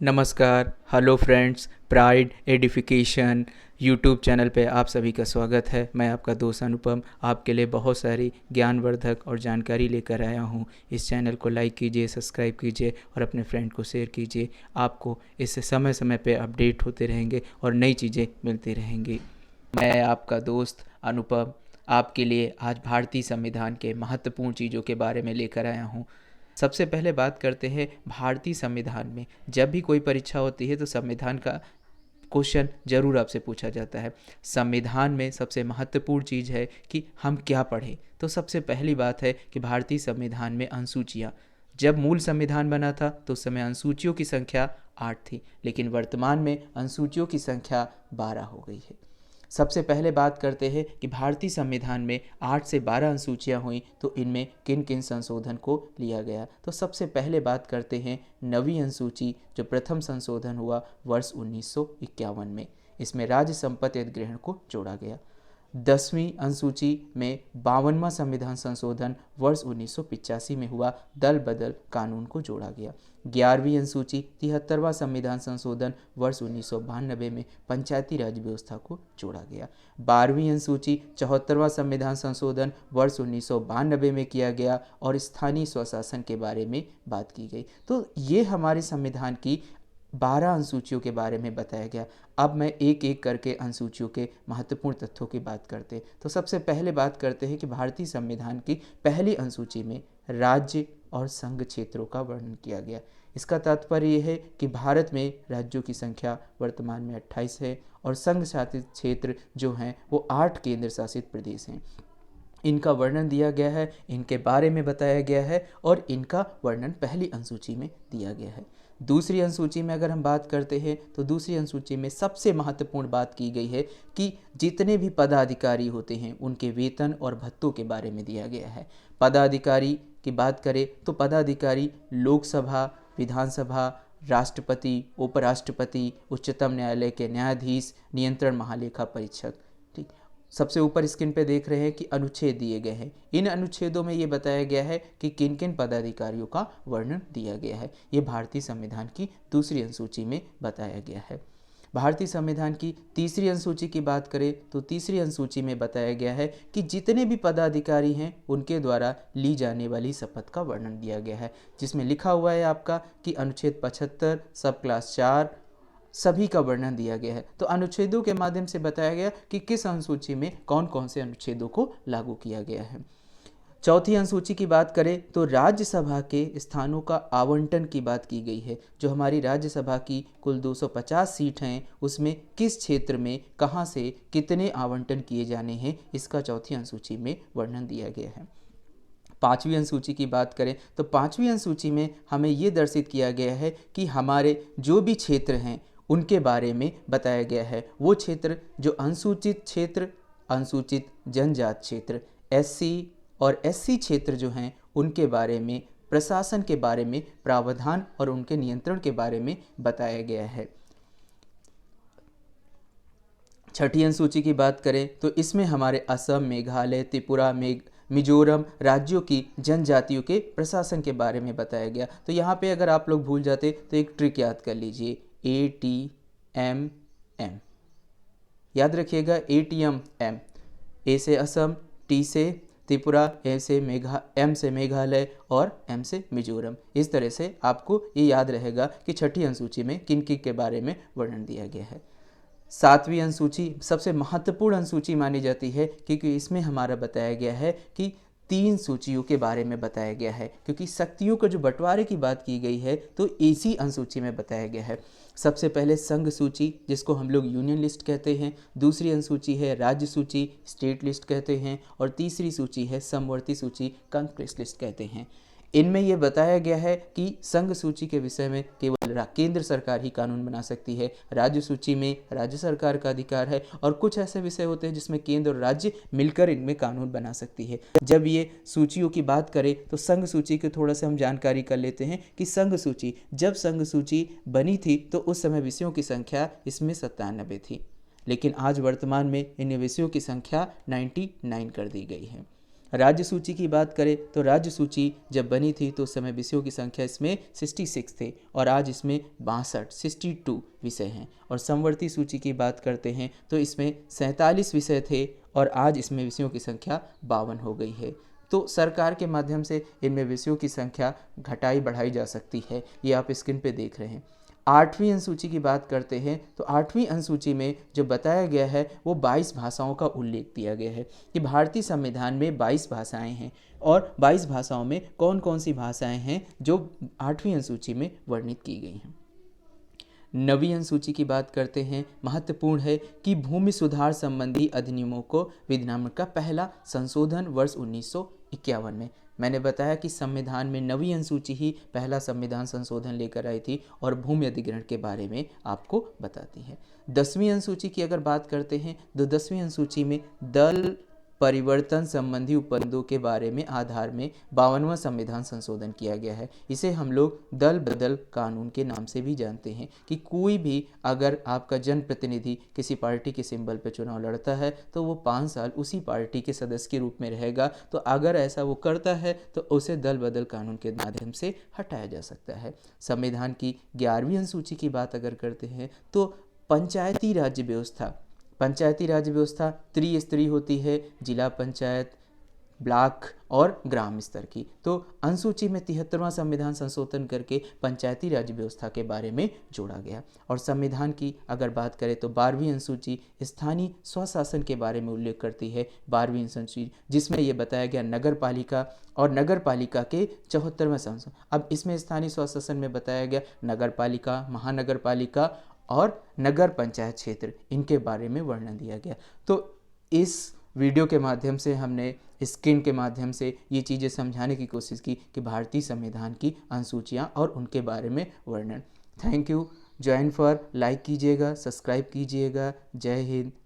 नमस्कार, hello friends, pride edification YouTube channel पे आप सभी का स्वागत है। मैं आपका दोस्त अनुपम आपके लिए बहुत सारी ज्ञानवर्धक और जानकारी लेकर आया हूँ। इस चैनल को लाइक कीजिए, सब्सक्राइब कीजिए और अपने फ्रेंड को शेयर कीजिए। आपको इससे समय समय पे अपडेट होते रहेंगे और नई चीज़ें मिलती रहेंगी। मैं आपका दोस्त अनुपम आपके लिए आज भारतीय संविधान के महत्वपूर्ण चीज़ों के बारे में लेकर आया हूँ। सबसे पहले बात करते हैं भारतीय संविधान में। जब भी कोई परीक्षा होती है तो संविधान का क्वेश्चन जरूर आपसे पूछा जाता है। संविधान में सबसे महत्वपूर्ण चीज़ है कि हम क्या पढ़ें। तो सबसे पहली बात है कि भारतीय संविधान में अनुसूचियाँ, जब मूल संविधान बना था तो उस समय अनुसूचियों की संख्या 8 थी, लेकिन वर्तमान में अनुसूचियों की संख्या 12 हो गई है। सबसे पहले बात करते हैं कि भारतीय संविधान में 8 से 12 अनुसूचियाँ हुई तो इनमें किन किन संशोधन को लिया गया। तो सबसे पहले बात करते हैं नवीं अनुसूची, जो प्रथम संशोधन हुआ वर्ष 1951 में। इसमें राज्य संपत्ति अधिग्रहण को जोड़ा गया। 10वीं अनुसूची में 52वां संविधान संशोधन वर्ष 1985 में हुआ, दल बदल कानून को जोड़ा गया। 11वीं अनुसूची 73वां संविधान संशोधन वर्ष 1992 में पंचायती राज व्यवस्था को जोड़ा गया। 12वीं अनुसूची 74वां संविधान संशोधन वर्ष 1992 में किया गया और स्थानीय स्वशासन के बारे में बात की गई। तो ये हमारे संविधान की 12 अनुसूचियों के बारे में बताया गया। अब मैं एक एक करके अनुसूचियों के महत्वपूर्ण तथ्यों की बात करते हैं। तो सबसे पहले बात करते हैं कि भारतीय संविधान की पहली अनुसूची में राज्य और संघ क्षेत्रों का वर्णन किया गया। इसका तात्पर्य यह है कि भारत में राज्यों की संख्या वर्तमान में 28 है और संघ शासित क्षेत्र जो हैं वो 8 केंद्र शासित प्रदेश हैं। इनका वर्णन दिया गया है, इनके बारे में बताया गया है और इनका वर्णन पहली अनुसूची में दिया गया है। दूसरी अनुसूची में अगर हम बात करते हैं तो दूसरी अनुसूची में सबसे महत्वपूर्ण बात की गई है कि जितने भी पदाधिकारी होते हैं उनके वेतन और भत्तों के बारे में दिया गया है। पदाधिकारी की बात करें तो पदाधिकारी लोकसभा, विधानसभा, राष्ट्रपति, उपराष्ट्रपति, उच्चतम न्यायालय के न्यायाधीश, नियंत्रण महालेखा परीक्षक। ठीक, सबसे ऊपर स्क्रीन पे देख रहे हैं कि अनुच्छेद दिए गए हैं। इन अनुच्छेदों में ये बताया गया है कि किन किन पदाधिकारियों का वर्णन दिया गया है। ये भारतीय संविधान की दूसरी अनुसूची में बताया गया है। भारतीय संविधान की तीसरी अनुसूची की बात करें तो तीसरी अनुसूची में बताया गया है कि जितने भी पदाधिकारी हैं उनके द्वारा ली जाने वाली शपथ का वर्णन दिया गया है, जिसमें लिखा हुआ है आपका कि अनुच्छेद 75 सब क्लास 4 सभी का वर्णन दिया गया है। तो अनुच्छेदों के माध्यम से बताया गया कि किस अनुसूची में कौन कौन से अनुच्छेदों को लागू किया गया है। चौथी अनुसूची की बात करें तो राज्यसभा के स्थानों का आवंटन की बात की गई है। जो हमारी राज्यसभा की कुल 250 सीट हैं उसमें किस क्षेत्र में कहां से कितने आवंटन किए जाने हैं, इसका चौथी अनुसूची में वर्णन दिया गया है। पांचवी अनुसूची की बात करें तो पांचवी अनुसूची में हमें ये दर्शित किया गया है कि हमारे जो भी क्षेत्र हैं उनके बारे में बताया गया है। वो क्षेत्र जो अनुसूचित क्षेत्र, अनुसूचित जनजाति क्षेत्र, एससी और एससी क्षेत्र जो हैं उनके बारे में, प्रशासन के बारे में, प्रावधान और उनके नियंत्रण के बारे में बताया गया है। छठी अनुसूची की बात करें तो इसमें हमारे असम, मेघालय, त्रिपुरा, मिजोरम राज्यों की जनजातियों के प्रशासन के बारे में बताया गया। तो यहाँ पे अगर आप लोग भूल जाते तो एक ट्रिक याद कर लीजिए, ATMM याद रखिएगा। ATMM, ए से असम, टी से त्रिपुरा, एम से मेघालय और एम से मिजोरम। इस तरह से आपको ये याद रहेगा कि छठी अनुसूची में किन किन के बारे में वर्णन दिया गया है। सातवीं अनुसूची सबसे महत्वपूर्ण अनुसूची मानी जाती है क्योंकि इसमें हमारा बताया गया है कि 3 सूचियों के बारे में बताया गया है, क्योंकि शक्तियों का जो बंटवारे की बात की गई है तो इसी अनुसूची में बताया गया है। सबसे पहले संघ सूची, जिसको हम लोग यूनियन लिस्ट कहते हैं। दूसरी अनुसूची है राज्य सूची, स्टेट लिस्ट कहते हैं। और तीसरी सूची है समवर्ती सूची, कंक्रेस लिस्ट कहते हैं। इनमें यह बताया गया है कि संघ सूची के विषय में केवल केंद्र सरकार ही कानून बना सकती है। राज्य सूची में राज्य सरकार का अधिकार है और कुछ ऐसे विषय होते हैं जिसमें केंद्र और राज्य मिलकर इनमें कानून बना सकती है। जब ये सूचियों की बात करें तो संघ सूची की थोड़ा सा हम जानकारी कर लेते हैं कि संघ सूची, जब संघ सूची बनी थी तो उस समय विषयों की संख्या इसमें 97 थी, लेकिन आज वर्तमान में इन विषयों की संख्या 99 कर दी गई है। राज्य सूची की बात करें तो राज्य सूची जब बनी थी तो उस समय विषयों की संख्या इसमें 66 थे और आज इसमें 62 विषय हैं। और समवर्ती सूची की बात करते हैं तो इसमें 47 विषय थे और आज इसमें विषयों की संख्या 52 हो गई है। तो सरकार के माध्यम से इनमें विषयों की संख्या घटाई बढ़ाई जा सकती है, ये आप स्क्रीन पे देख रहे हैं। 8वीं अनुसूची की बात करते हैं तो 8वीं अनुसूची में जो बताया गया है वो 22 भाषाओं का उल्लेख किया गया है कि भारतीय संविधान में 22 भाषाएं हैं और 22 भाषाओं में कौन कौन सी भाषाएं हैं जो 8वीं अनुसूची में वर्णित की गई हैं। 9वीं अनुसूची की बात करते हैं, महत्वपूर्ण है कि भूमि सुधार संबंधी अधिनियमों को विधिनाम का पहला संशोधन वर्ष 1951 में। मैंने बताया कि संविधान में 9वीं अनुसूची ही पहला संविधान संशोधन लेकर आई थी और भूमि अधिग्रहण के बारे में आपको बताती है। 10वीं अनुसूची की अगर बात करते हैं तो 10वीं अनुसूची में दल परिवर्तन संबंधी उपबंधों के बारे में आधार में 52वां संविधान संशोधन किया गया है। इसे हम लोग दल बदल कानून के नाम से भी जानते हैं कि कोई भी अगर आपका जनप्रतिनिधि किसी पार्टी के सिंबल पर चुनाव लड़ता है तो वो 5 साल उसी पार्टी के सदस्य के रूप में रहेगा। तो अगर ऐसा वो करता है तो उसे दल बदल कानून के माध्यम से हटाया जा सकता है। संविधान की 11वीं अनुसूची की बात अगर करते हैं तो पंचायती राज्य व्यवस्था त्रिस्तरीय होती है, जिला पंचायत, ब्लॉक और ग्राम स्तर की। तो अनुसूची में 73वां संविधान संशोधन करके पंचायती राज्य व्यवस्था के बारे में जोड़ा गया। और संविधान की अगर बात करें तो 12वीं अनुसूची स्थानीय स्वशासन के बारे में उल्लेख करती है। 12वीं अनुसूची जिसमें यह बताया गया नगर पालिका और नगर पालिका के 74वें संशोधन। अब इसमें स्थानीय स्वशासन में बताया गया नगर पालिका, महानगर पालिका और नगर पंचायत क्षेत्र, इनके बारे में वर्णन दिया गया। तो इस वीडियो के माध्यम से हमने स्क्रीन के माध्यम से ये चीज़ें समझाने की कोशिश की कि भारतीय संविधान की अनुसूचियाँ और उनके बारे में वर्णन। Thank you. Join for like कीजिएगा, सब्सक्राइब कीजिएगा। जय हिंद,